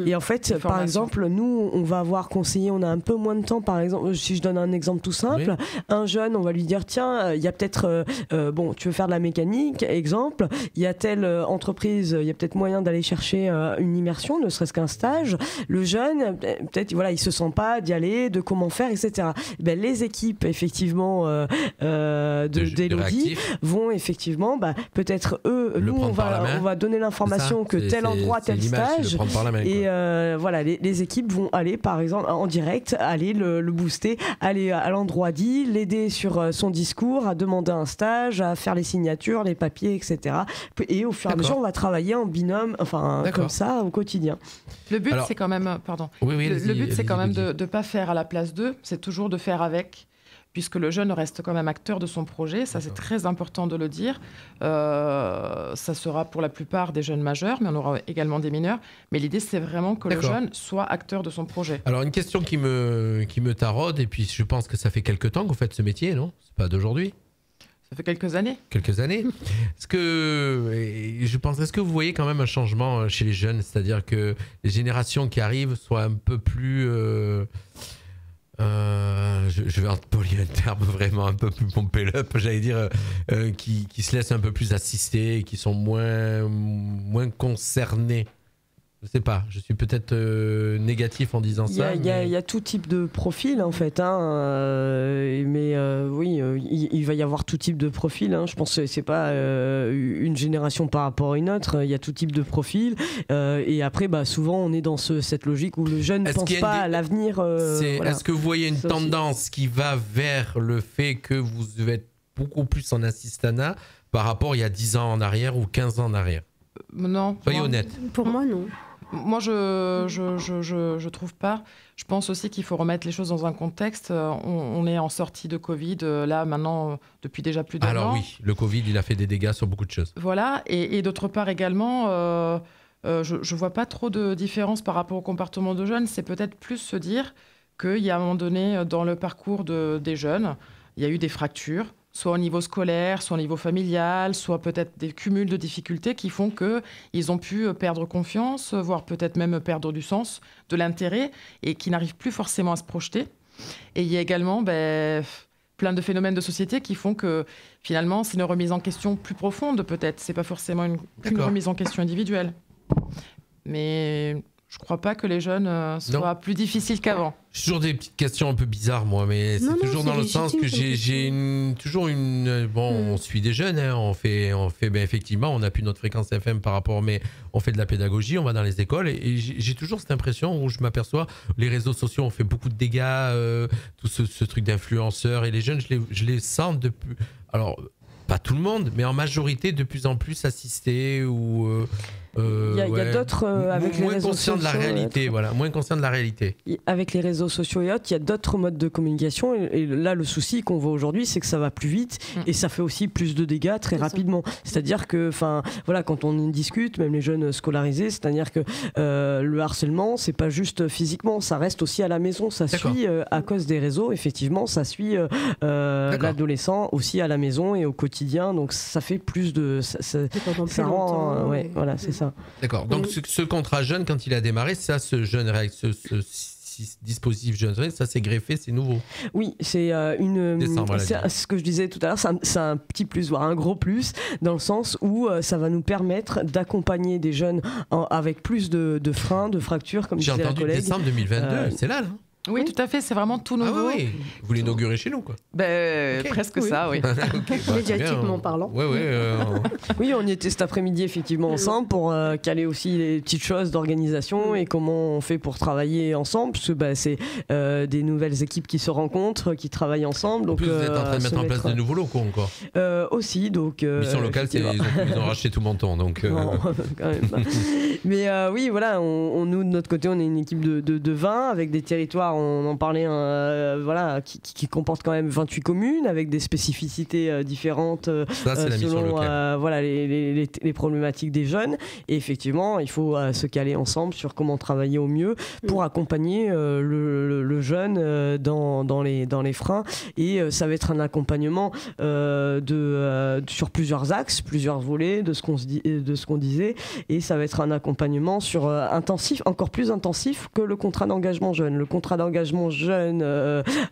Et en fait, par exemple, nous, on va avoir conseillé, on a un peu moins de temps, par exemple, si je donne un exemple tout simple, un jeune, on va lui dire, tiens, il y a peut-être, bon, tu veux faire de la mécanique, exemple, il y a telle entreprise, il y a peut-être moyen d'aller chercher une immersion, ne serait-ce qu'un stage. Le jeune, peut-être, voilà, il se sent pas d'y aller, de comment faire, etc. Ben, les équipes, effectivement, d'Elodie vont effectivement, peut-être eux, nous, on va donner l'information que tel endroit, tel stage. Et voilà, les équipes vont aller, par exemple, en direct, aller le booster, aller à l'endroit dit, l'aider sur son discours, à demander un stage, à faire les signatures, les papiers, etc. Et au fur et à mesure, on va travailler en binôme, enfin, comme ça, au quotidien. Le but, c'est quand même, pardon. Le but, c'est quand même de ne pas faire à la place d'eux, c'est toujours de faire avec, puisque le jeune reste quand même acteur de son projet. Ça, c'est très important de le dire. Ça sera pour la plupart des jeunes majeurs, mais on aura également des mineurs. Mais l'idée, c'est vraiment que le jeune soit acteur de son projet. Alors, une question qui me taraude, et puis je pense que ça fait quelques temps que vous faites ce métier, non? C'est pas d'aujourd'hui? Ça fait quelques années. Quelques années. Est-ce que vous voyez quand même un changement chez les jeunes? C'est-à-dire que les générations qui arrivent soient un peu plus... je vais employer un terme vraiment un peu plus pompé up, j'allais dire, qui se laissent un peu plus assister, qui sont moins concernés Je sais pas, je suis peut-être négatif en disant ça. Il y a tout type de profil en fait, mais oui, il va y avoir tout type de profil. Je pense que c'est pas une génération par rapport à une autre. Il y a tout type de profil. Et après, souvent, on est dans cette logique où le jeune ne pense pas à l'avenir. Est-ce que vous voyez une tendance qui va vers le fait que vous êtes beaucoup plus en assistanat par rapport il y a 10 ans en arrière ou 15 ans en arrière? Non. Soyez honnête. Pour moi, non. Moi, je trouve pas. Je pense aussi qu'il faut remettre les choses dans un contexte. On est en sortie de Covid, là, maintenant, depuis déjà plus d'un an. Alors oui, le Covid, il a fait des dégâts sur beaucoup de choses. Voilà, et d'autre part également, je vois pas trop de différence par rapport au comportement de jeunes. C'est peut-être plus se dire qu'il y a un moment donné, dans le parcours des jeunes, il y a eu des fractures, soit au niveau scolaire, soit au niveau familial, soit peut-être des cumuls de difficultés qui font qu'ils ont pu perdre confiance, voire peut-être même perdre du sens, de l'intérêt, et qui n'arrivent plus forcément à se projeter. Et il y a également plein de phénomènes de société qui font que finalement, c'est une remise en question plus profonde peut-être. C'est pas forcément une remise en question individuelle. Mais je crois pas que les jeunes soient plus difficiles qu'avant. J'ai toujours des petites questions un peu bizarres, moi, mais c'est toujours dans le sens que j'ai toujours une... Bon, on suit des jeunes, on fait effectivement, on appuie notre fréquence FM par rapport, mais on fait de la pédagogie, on va dans les écoles, et j'ai toujours cette impression où je m'aperçois, les réseaux sociaux ont fait beaucoup de dégâts, tout ce truc d'influenceurs, et les jeunes, je les sens depuis... Alors, pas tout le monde, mais en majorité, de plus en plus assistés ou... Il y a d'autres avec les réseaux sociaux. Moins conscient de la réalité, voilà, moins conscient de la réalité. Avec les réseaux sociaux et autres, il y a d'autres modes de communication. Et là, le souci qu'on voit aujourd'hui, c'est que ça va plus vite et ça fait aussi plus de dégâts très rapidement. C'est-à-dire que, quand on discute, même les jeunes scolarisés, c'est-à-dire que le harcèlement, c'est pas juste physiquement, ça reste aussi à la maison. Ça suit à cause des réseaux, effectivement, ça suit l'adolescent aussi à la maison et au quotidien. Donc ça fait plus de, ça rend, voilà, c'est ça. D'accord. Donc ce contrat jeune, quand il a démarré, ça, ce dispositif jeune, ça s'est greffé, c'est nouveau. Oui, c'est ce que je disais tout à l'heure, c'est un petit plus, voire un gros plus, dans le sens où ça va nous permettre d'accompagner des jeunes avec plus de freins, de fractures, comme disait la collègue. J'ai entendu décembre 2022, c'est là. Oui, tout à fait, c'est vraiment tout nouveau. Ah oui, vous l'inaugurez chez nous, quoi. Presque ça, oui. Médiatiquement parlant. Oui, on y était cet après-midi effectivement ensemble pour caler aussi les petites choses d'organisation et comment on fait pour travailler ensemble, parce que c'est des nouvelles équipes qui se rencontrent, qui travaillent ensemble. Donc, en plus, vous êtes en train de mettre en place de nouveaux locaux encore. Aussi, donc. Mission locale, ils ont racheté tout Menton, donc. Non, quand même pas. Mais oui, voilà, nous de notre côté, on est une équipe de 20 avec des territoires. On en parlait, qui comporte quand même 28 communes avec des spécificités différentes selon les problématiques des jeunes. Et effectivement, il faut se caler ensemble sur comment travailler au mieux pour accompagner le jeune dans les freins. Et ça va être un accompagnement sur plusieurs axes, plusieurs volets de ce qu'on disait. Et ça va être un accompagnement sur encore plus intensif que le contrat d'engagement jeune. Le contrat d'engagement jeune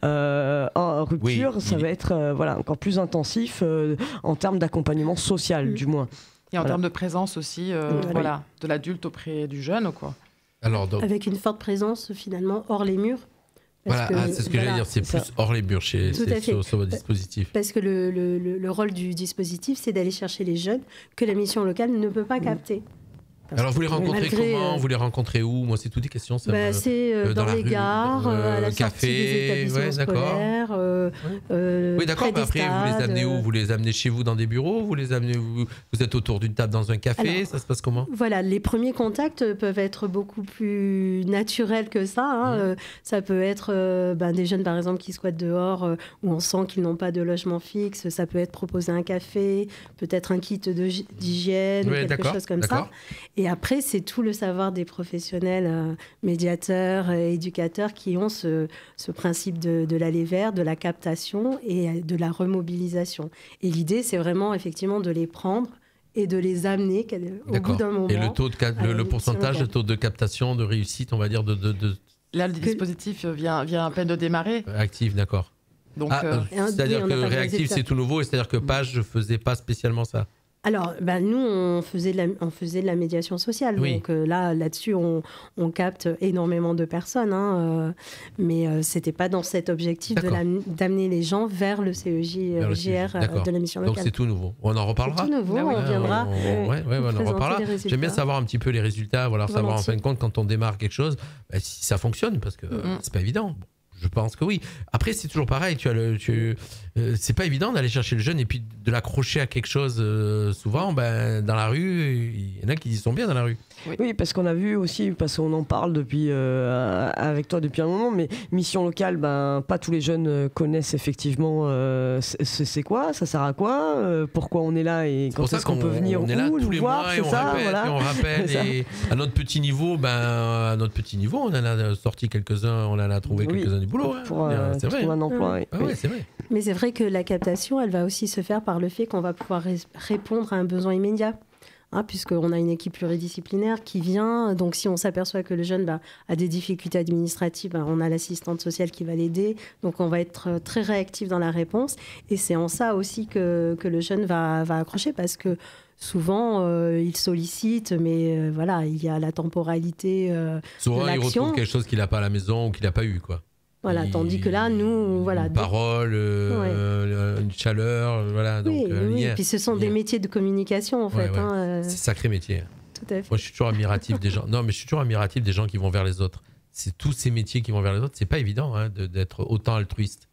en rupture, ça va être encore plus intensif en termes d'accompagnement social, du moins. Et en termes de présence aussi de l'adulte auprès du jeune, quoi. Alors, donc... Avec une forte présence finalement hors les murs. C'est ce que j'allais dire, c'est plus hors les murs sur votre dispositif. Parce que le rôle du dispositif, c'est d'aller chercher les jeunes que la mission locale ne peut pas capter. Alors vous les rencontrez comment vous les rencontrez où? Moi c'est toutes des questions. C'est dans les gares, à la sortie des établissements scolaires. Oui d'accord, mais après vous les amenez où? Vous les amenez chez vous dans des bureaux? Vous les amenez vous êtes autour d'une table dans un café? Alors, ça se passe comment? Voilà, les premiers contacts peuvent être beaucoup plus naturels que ça. Ça peut être des jeunes par exemple qui squattent dehors où on sent qu'ils n'ont pas de logement fixe. Ça peut être proposer un café, peut-être un kit d'hygiène, quelque chose comme ça. Et après, c'est tout le savoir des professionnels, médiateurs, éducateurs qui ont ce principe de l'aller vers, de la captation et de la remobilisation. Et l'idée, c'est vraiment effectivement de les prendre et de les amener au bout d'un moment. Et le pourcentage de taux de captation, de réussite, on va dire, Là, le dispositif vient à peine de démarrer. Actif, d'accord. Donc, c'est-à-dire que réactif, c'est tout nouveau, et c'est-à-dire que Page ne faisait pas spécialement ça. Alors, nous, on faisait de la médiation sociale. Oui. Donc là-dessus, on capte énormément de personnes. Mais ce n'était pas dans cet objectif d'amener les gens vers le CEJ-JR de la mission locale. Donc c'est tout nouveau. On en reparlera. C'est tout nouveau, on viendra. On en reparlera. J'aime bien savoir un petit peu les résultats, savoir en fin de compte quand on démarre quelque chose, si ça fonctionne, parce que c'est pas évident. Bon, je pense que oui. Après, c'est toujours pareil. C'est pas évident d'aller chercher le jeune et puis de l'accrocher à quelque chose. Souvent, dans la rue, il y en a qui y sont bien dans la rue. Oui, parce qu'on a vu aussi, parce qu'on en parle avec toi depuis un moment, mais mission locale, pas tous les jeunes connaissent effectivement c'est quoi, ça sert à quoi, pourquoi on est là et quand est-ce qu'on peut venir on est là tous les voir, mois et on rappelle et à notre petit niveau, on en a sorti quelques-uns, on en a trouvé quelques-uns du boulot. Pour c'est vrai. trouver un emploi. C'est vrai. Mais c'est vrai que la captation, elle va aussi se faire par le fait qu'on va pouvoir répondre à un besoin immédiat. Puisqu'on a une équipe pluridisciplinaire qui vient. Donc, si on s'aperçoit que le jeune a des difficultés administratives, on a l'assistante sociale qui va l'aider. Donc, on va être très réactif dans la réponse. Et c'est en ça aussi que le jeune va accrocher parce que souvent, il sollicite, mais il y a la temporalité souvent, de l'action. il retrouve quelque chose qu'il n'a pas à la maison ou qu'il n'a pas eu, quoi. Voilà, tandis que là, nous, une parole, une chaleur, Donc, oui. Puis ce sont des métiers de communication, en fait. C'est sacré métier. Tout à fait. Moi, je suis toujours admiratif des gens. Non, mais je suis toujours admiratif des gens qui vont vers les autres. C'est tous ces métiers qui vont vers les autres. C'est pas évident d'être autant altruiste.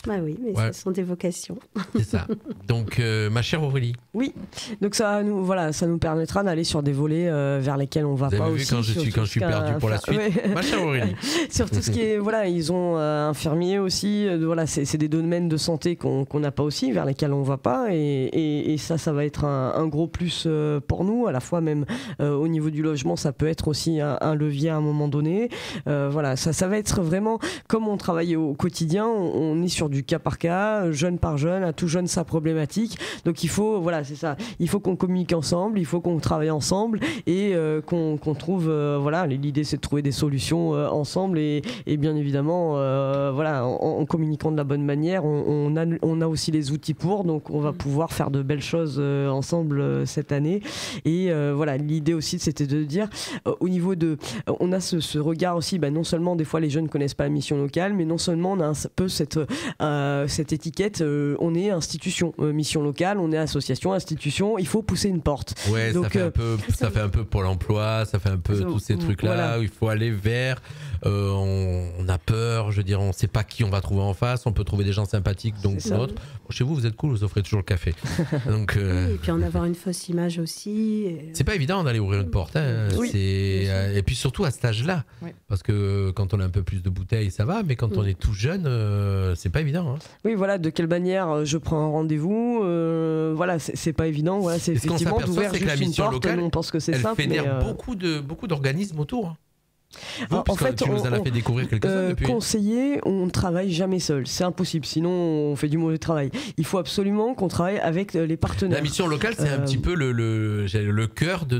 Oui, mais ce sont des vocations. C'est ça. Donc, ma chère Aurélie. Oui, donc ça nous permettra d'aller sur des volets vers lesquels on va pas aussi. Vous avez vu quand je suis perdu pour la suite. Ma chère Aurélie. Sur tout ce qui est, ils ont infirmiers aussi. C'est des domaines de santé qu'on n'a pas aussi, vers lesquels on va pas. Et ça va être un gros plus pour nous. À la fois même au niveau du logement, ça peut être aussi un levier à un moment donné. Ça va être vraiment comme on travaille au quotidien. On est sur du cas par cas, jeune par jeune, à tout jeune sa problématique. Donc il faut, c'est ça. Il faut qu'on communique ensemble, il faut qu'on travaille ensemble et qu'on trouve, l'idée c'est de trouver des solutions ensemble et bien évidemment, en communiquant de la bonne manière, on a aussi les outils pour, donc on va pouvoir faire de belles choses ensemble cette année. Et l'idée aussi c'était de dire, au niveau de, on a ce regard aussi, non seulement des fois les jeunes connaissent pas la mission locale, mais non seulement on a un peu cette étiquette, on est institution, mission locale, on est association, institution, il faut pousser une porte. Ouais, donc, ça fait un peu Pôle emploi, ça fait un peu tous ces trucs-là où il faut aller vers. On a peur, je veux dire, on ne sait pas qui on va trouver en face, on peut trouver des gens sympathiques, donc d'autres. Bon, chez vous êtes cool, vous offrez toujours le café. Donc, et puis en avoir une fausse image aussi. C'est pas évident d'aller ouvrir une porte, et puis surtout à cet âge-là, parce que quand on a un peu plus de bouteilles, ça va, mais quand on est tout jeune, c'est pas évident. Oui, de quelle manière je prends un rendez-vous, c'est pas évident. C'est effectivement d'ouvrir juste une porte. Locale, on pense que c'est simple. Elle fédère beaucoup d'organismes autour. Vous, en fait, tu nous en as fait découvrir quelques-uns depuis. Conseiller, on ne travaille jamais seul, c'est impossible, sinon on fait du mauvais travail. Il faut absolument qu'on travaille avec les partenaires. La mission locale, c'est un petit peu le cœur de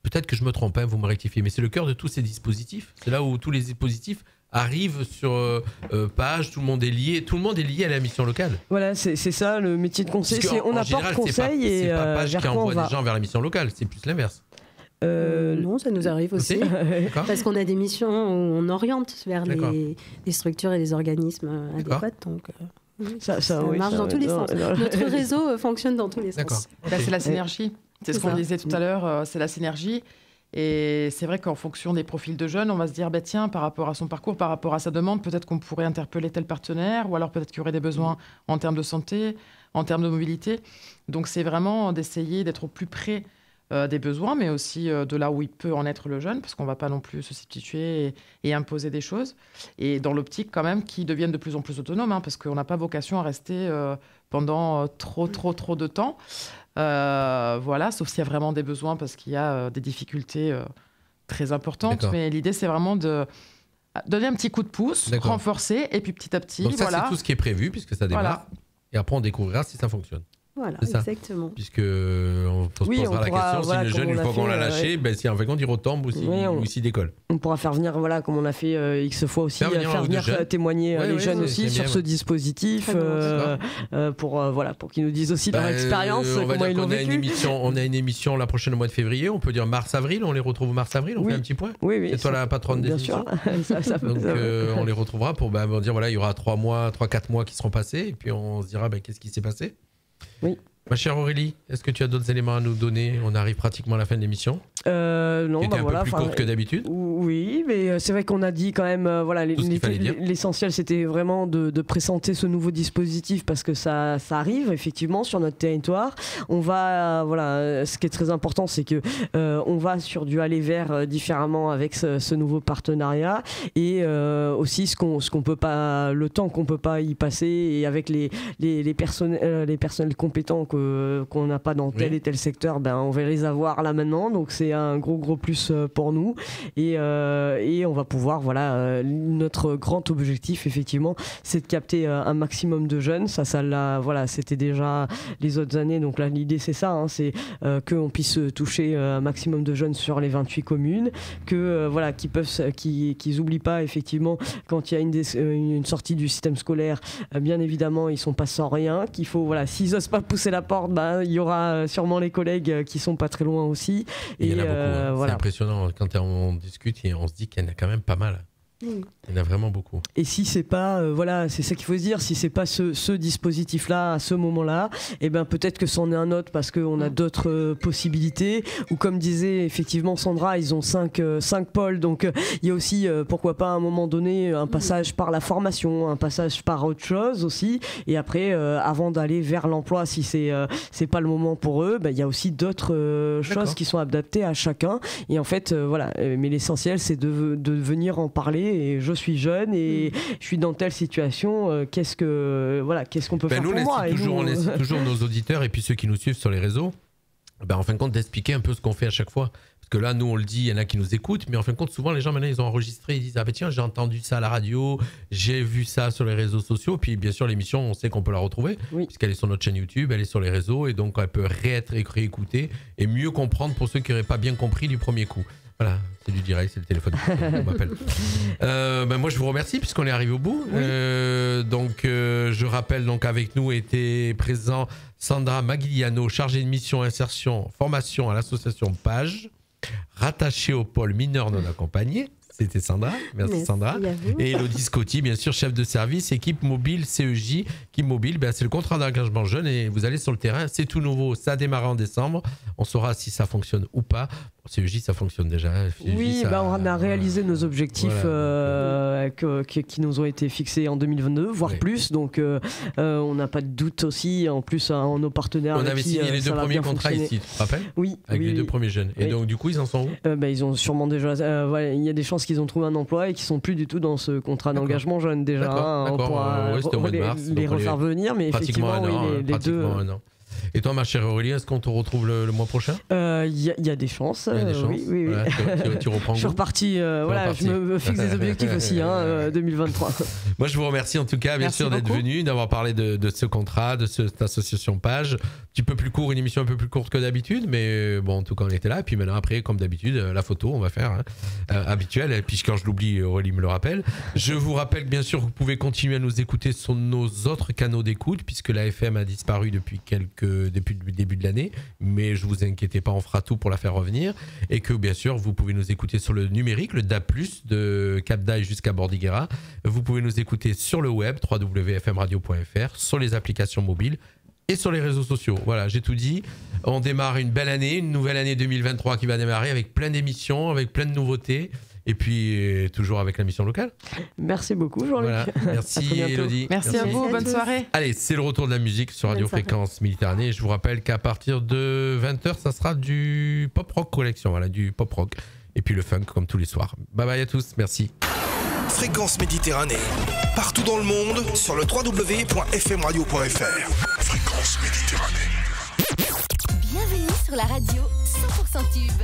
peut-être que je me trompe, vous me rectifiez, mais c'est le cœur de tous ces dispositifs. C'est là où tous les dispositifs arrivent sur page, tout le monde est lié à la mission locale. Voilà, c'est ça le métier de conseiller, on apporte conseil et c'est pas page qui envoie des gens vers la mission locale, c'est plus l'inverse. Non, ça nous arrive aussi. Parce qu'on a des missions où on oriente vers les structures et les organismes adéquats. Donc, ça marche dans tous les sens. Notre réseau fonctionne dans tous les sens. C'est la synergie. C'est ce qu'on disait tout à l'heure, c'est la synergie. Et c'est vrai qu'en fonction des profils de jeunes, on va se dire, tiens, par rapport à son parcours, par rapport à sa demande, peut-être qu'on pourrait interpeller tel partenaire, ou alors peut-être qu'il y aurait des besoins en termes de santé, en termes de mobilité. Donc c'est vraiment d'essayer d'être au plus près des besoins, mais aussi de là où il peut en être le jeune, parce qu'on ne va pas non plus se substituer et imposer des choses. Et dans l'optique quand même qu'ils deviennent de plus en plus autonomes, parce qu'on n'a pas vocation à rester pendant trop de temps. Sauf s'il y a vraiment des besoins, parce qu'il y a des difficultés très importantes. Mais l'idée, c'est vraiment de donner un petit coup de pouce, renforcer, et puis petit à petit... Donc ça, c'est tout ce qui est prévu, puisque ça démarre. Et après, on découvrira si ça fonctionne. Voilà, C'est ça. exactement. Puisque on se Oui, posera on la pourra, question voilà, si le comme jeune, on une l'a fois qu'on fait, l'a lâché, si en fin de compte il retombe ou s'il décolle. On pourra faire venir, voilà, comme on a fait X fois aussi, Faire venir un ou deux jeunes. témoigner Ouais, les ouais, jeunes c'est aussi bien, sur ouais. ce dispositif, pour qu'ils nous disent aussi leur expérience, On va comment dire ils l'ont qu'on a une vécu. on a une émission la prochaine au mois de février, on peut dire mars-avril, on les retrouve mars-avril, on Oui. fait un petit point. Oui, C'est toi la patronne des bien émissions. sûr. ça Donc on les retrouvera pour dire voilà, il y aura 3-4 mois qui seront passés et puis on se dira qu'est-ce qui s'est passé. Oui. Ma chère Aurélie, est-ce que tu as d'autres éléments à nous donner? On arrive pratiquement à la fin de l'émission. Non, Qui était un peu plus courte que d'habitude. Oui, mais c'est vrai qu'on a dit quand même, Tout ce qu'il fallait dire. l'essentiel c'était vraiment de présenter ce nouveau dispositif parce que ça arrive effectivement sur notre territoire. On va, ce qui est très important, c'est que on va sur du aller vers différemment avec ce nouveau partenariat et aussi ce qu'on peut pas, le temps qu'on peut pas y passer et avec les personnels compétents qu'on n'a pas dans tel et tel secteur, on va les avoir là maintenant. Donc c'est un gros plus pour nous et on va pouvoir notre grand objectif effectivement c'est de capter un maximum de jeunes. C'était déjà les autres années, donc là l'idée c'est ça, c'est qu'on puisse toucher un maximum de jeunes sur les 28 communes, qu'ils oublient pas effectivement quand il y a une sortie du système scolaire, bien évidemment ils sont pas sans rien, qu'il faut s'ils osent pas pousser la porte, il y aura sûrement les collègues qui sont pas très loin aussi. Et il y en a beaucoup. C'est impressionnant quand on discute et on se dit qu'il y en a quand même pas mal. Il y en a vraiment beaucoup. Et si c'est pas, c'est ça qu'il faut se dire, si c'est pas ce dispositif-là à ce moment-là, peut-être que c'en est un autre parce qu'on a d'autres possibilités. Ou comme disait effectivement Sandra, ils ont 5 pôles, donc il y a aussi, pourquoi pas à un moment donné, un passage par la formation, un passage par autre chose aussi. Et après, avant d'aller vers l'emploi, si c'est pas le moment pour eux, il y a aussi d'autres choses qui sont adaptées à chacun. Et en fait, mais l'essentiel, c'est de venir en parler. Et je suis jeune et je suis dans telle situation. Qu'est-ce qu'on peut faire pour moi? On laisse toujours nos auditeurs et puis ceux qui nous suivent sur les réseaux, en fin de compte, d'expliquer un peu ce qu'on fait à chaque fois. Parce que là, nous, on le dit, il y en a qui nous écoutent, mais en fin de compte, souvent, les gens, maintenant, ils ont enregistré, ils disent tiens, j'ai entendu ça à la radio, j'ai vu ça sur les réseaux sociaux. Puis, bien sûr, l'émission, on sait qu'on peut la retrouver, puisqu'elle est sur notre chaîne YouTube, elle est sur les réseaux, et donc, elle peut être réécoutée et mieux comprendre pour ceux qui n'auraient pas bien compris du premier coup. Voilà, c'est du direct, c'est le téléphone on m'appelle. Moi, je vous remercie puisqu'on est arrivé au bout. Oui. Je rappelle, avec nous était présent Sandra Magliano, chargée de mission insertion formation à l'association PAGE, rattachée au pôle mineurs non accompagnés. C'était Sandra, merci Sandra. Et Elodie Scotti, bien sûr, chef de service, équipe mobile CEJ. Équipe mobile, c'est le contrat d'engagement jeune et vous allez sur le terrain, c'est tout nouveau, ça a démarré en décembre. On saura si ça fonctionne ou pas. CEJ, ça fonctionne déjà. CEJ, on a réalisé nos objectifs qui nous ont été fixés en 2022, voire plus. Donc, on n'a pas de doute aussi. En plus, nos partenaires. On avait signé les 2 premiers contrats ici, tu te rappelles? Oui. Avec les 2 premiers jeunes. Et donc, du coup, ils en sont où? Ils ont sûrement déjà. Il y a des chances qu'ils ont trouvé un emploi et qu'ils sont plus du tout dans ce contrat d'engagement jeune déjà. D'accord. On pourra les refaire venir, mais effectivement, les deux. Et toi, ma chère Aurélie, est-ce qu'on te retrouve le mois prochain? Il y a des chances. Il y a des chances. Oui. Voilà, tu reprends. Je suis reparti. Je me fixe des objectifs aussi, 2023. Moi, je vous remercie en tout cas, bien sûr, d'être venu, d'avoir parlé de ce contrat, de cette association PAGE. Un petit peu plus court, une émission un peu plus courte que d'habitude, mais bon, en tout cas, on était là. Et puis maintenant, après, comme d'habitude, la photo, on va faire habituelle. Et puis quand je l'oublie, Aurélie me le rappelle. Je vous rappelle, bien sûr, vous pouvez continuer à nous écouter sur nos autres canaux d'écoute, puisque la FM a disparu depuis le début de l'année, mais je vous inquiétez pas, on fera tout pour la faire revenir, et que bien sûr vous pouvez nous écouter sur le numérique, le DAB+, de Cap d'Aille jusqu'à Bordighera. Vous pouvez nous écouter sur le web, www.fmradio.fr, sur les applications mobiles et sur les réseaux sociaux. Voilà, j'ai tout dit. On démarre une belle année, une nouvelle année 2023 qui va démarrer avec plein d'émissions, avec plein de nouveautés. Et puis, toujours avec la mission locale. Merci beaucoup, Jean-Luc. Voilà. Merci, Elodie. Merci à vous, bonne soirée. Allez, c'est le retour de la musique sur Radio Fréquence Méditerranée. Et je vous rappelle qu'à partir de 20h, ça sera du pop-rock collection. Voilà, du pop-rock. Et puis le funk, comme tous les soirs. Bye bye à tous, merci. Fréquence Méditerranée. Partout dans le monde, sur le www.fmradio.fr. Fréquence Méditerranée. Bienvenue sur la radio 100% tube.